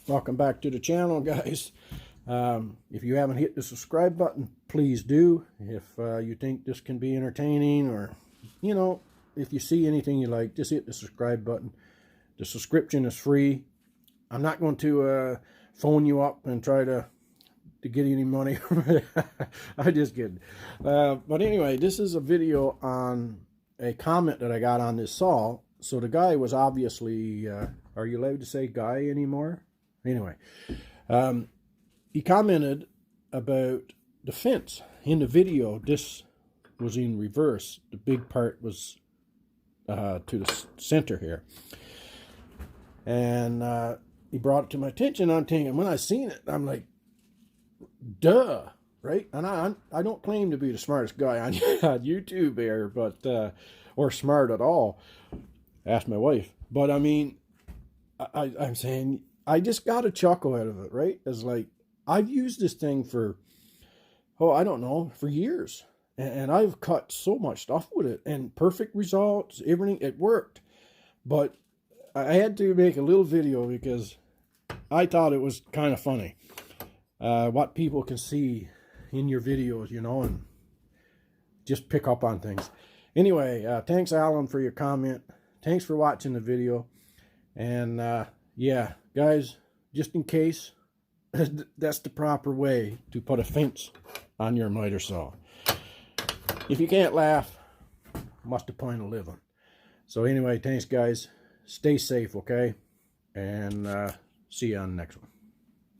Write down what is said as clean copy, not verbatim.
Welcome back to the channel, guys. If you haven't hit the subscribe button, please do. If you think this can be entertaining, or if you see anything you like, just hit the subscribe button. The subscription is free. I'm not going to phone you up and try to get any money. I just kidding. But anyway, this is a video on a comment that I got on this saw. So the guy was obviously, are you allowed to say guy anymore? Anyway, he commented about the fence. In the video, this was in reverse. The big part was to the center here. And he brought it to my attention. I'm thinking, when I seen it, I'm like, duh, right? And I don't claim to be the smartest guy on YouTube here, but or smart at all. Ask my wife. But I mean, I'm saying, I just got a chuckle out of it, right? It's like, I've used this thing for, I don't know, for years. And I've cut so much stuff with it, and perfect results, everything, it worked. But I had to make a little video because I thought it was kind of funny. What people can see in your videos, and just pick up on things. Anyway, thanks, Alan, for your comment. Thanks for watching the video. And yeah, guys, just in case, that's the proper way to put a fence on your miter saw. If you can't laugh, what's the point of living? So anyway, thanks, guys. Stay safe, okay? And see you on the next one.